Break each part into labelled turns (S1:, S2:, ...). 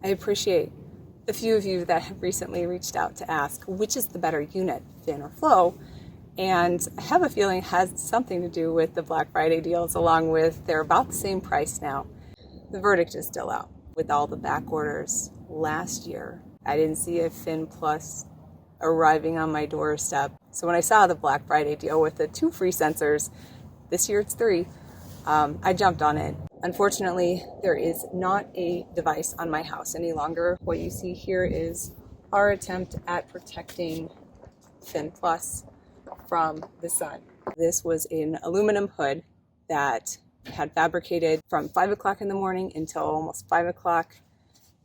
S1: I appreciate the few of you that have recently reached out to ask which is the better unit, Phyn or Flo. And I have a feeling it has something to do with the Black Friday deals, along with they're about the same price now. The verdict is still out. With all the back orders last year, I didn't see a Phyn Plus arriving on my doorstep. So when I saw the Black Friday deal with the 2 free sensors, this year it's 3, I jumped on it. Unfortunately, there is not a device on my house any longer. What you see here is our attempt at protecting Phyn Plus from the sun. This was an aluminum hood that had fabricated from 5 o'clock in the morning until almost 5 o'clock,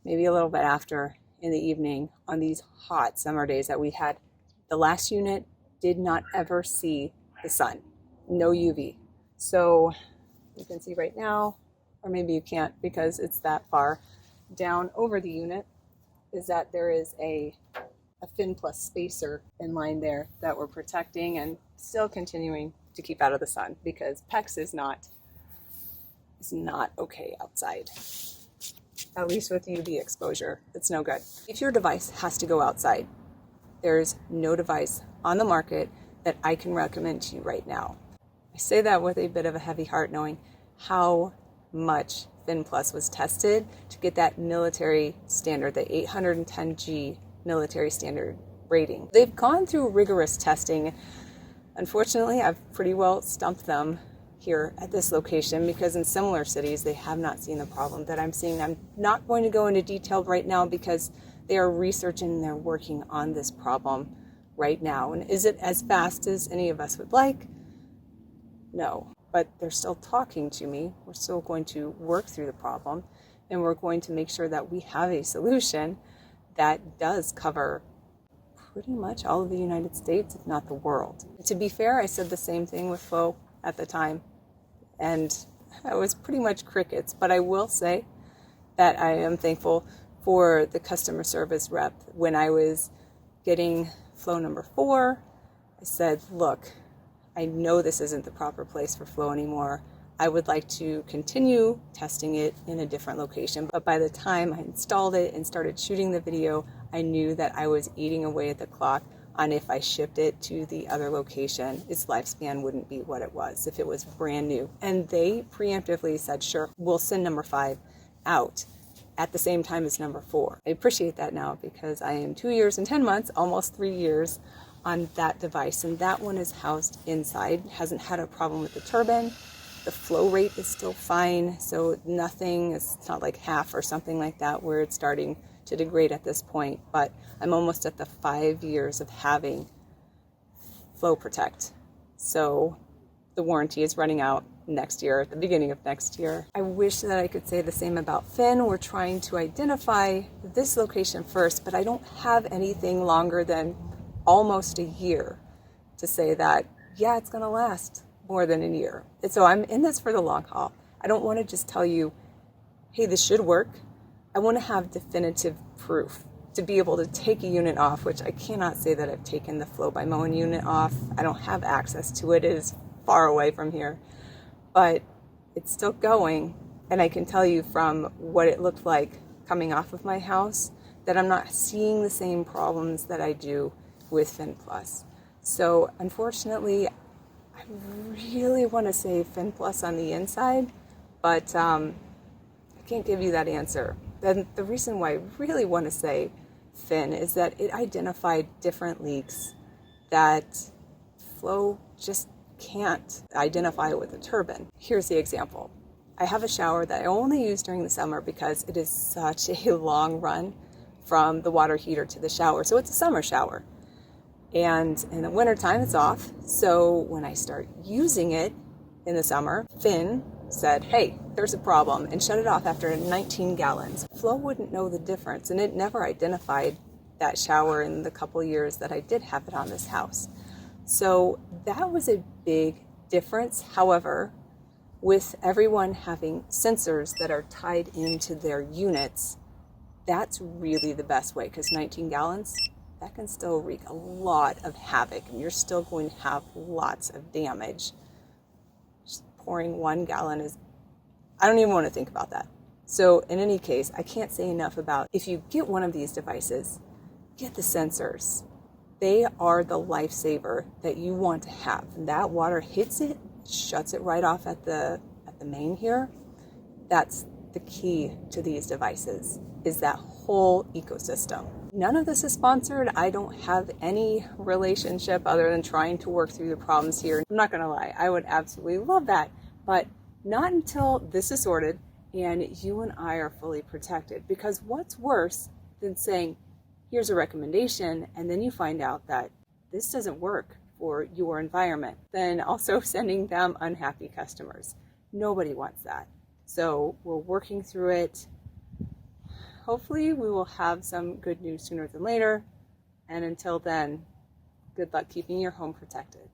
S1: maybe a little bit after in the evening on these hot summer days that we had. The last unit did not ever see the sun, no UV. So you can see right now, or maybe you can't because it's that far down over the unit, is that there is a Phyn Plus spacer in line there that we're protecting and still continuing to keep out of the sun because PEX is not okay outside. At least with UV exposure, it's no good. If your device has to go outside, there's no device on the market that I can recommend to you right now. I say that with a bit of a heavy heart, knowing how much Phyn Plus was tested to get that military standard, the 810G military standard rating. They've gone through rigorous testing. Unfortunately, I've pretty well stumped them here at this location because in similar cities they have not seen the problem that I'm seeing. I'm not going to go into detail right now because they are researching and they're working on this problem right now. And is it as fast as any of us would like? No, but they're still talking to me. We're still going to work through the problem and we're going to make sure that we have a solution that does cover pretty much all of the United States, if not the world. To be fair, I said the same thing with Flo at the time, and I was pretty much crickets, but I will say that I am thankful for the customer service rep. When I was getting Flo number 4, I said, look, I know this isn't the proper place for Flo anymore. I would like to continue testing it in a different location. But by the time I installed it and started shooting the video, I knew that I was eating away at the clock on if I shipped it to the other location, its lifespan wouldn't be what it was if it was brand new. And they preemptively said, sure, we'll send number 5 out at the same time as number 4. I appreciate that now because I am 2 years and 10 months, almost 3 years on that device. And that one is housed inside, hasn't had a problem with the turbine. The flow rate is still fine, so nothing, it's not like half or something like that where it's starting to degrade at this point, but I'm almost at the 5 years of having Flo Protect. So the warranty is running out next year, at the beginning of next year. I wish that I could say the same about Phyn. We're trying to identify this location first, but I don't have anything longer than almost a year to say that, yeah, it's gonna last more than a year. And so I'm in this for the long haul. I don't want to just tell you, hey, this should work. I want to have definitive proof to be able to take a unit off, which I cannot say that I've taken the Flo by Moen unit off. I don't have access to it. It is far away from here, but it's still going. And I can tell you from what it looked like coming off of my house that I'm not seeing the same problems that I do with Phyn Plus. So unfortunately, I really want to say Phyn Plus on the inside, but I can't give you that answer. Then the reason why I really want to say Phyn is that it identified different leaks that Flo just can't identify with a turbine. Here's the example. I have a shower that I only use during the summer because it is such a long run from the water heater to the shower. So it's a summer shower. And in the wintertime, it's off. So when I start using it in the summer, Phyn said, hey, there's a problem, and shut it off after 19 gallons. Flo wouldn't know the difference, and it never identified that shower in the couple years that I did have it on this house. So that was a big difference. However, with everyone having sensors that are tied into their units, that's really the best way, because 19 gallons, that can still wreak a lot of havoc, and you're still going to have lots of damage. Just pouring 1 gallon is, I don't even want to think about that. So in any case, I can't say enough about, if you get one of these devices, get the sensors. They are the lifesaver that you want to have. And that water hits it, shuts it right off at the main here. That's the key to these devices, is that whole ecosystem. None of this is sponsored. I don't have any relationship other than trying to work through the problems here. I'm not gonna lie, I would absolutely love that, but not until this is sorted and you and I are fully protected. Because what's worse than saying, here's a recommendation, and then you find out that this doesn't work for your environment, then also sending them unhappy customers. Nobody wants that. So we're working through it. Hopefully we will have some good news sooner than later. And until then, good luck keeping your home protected.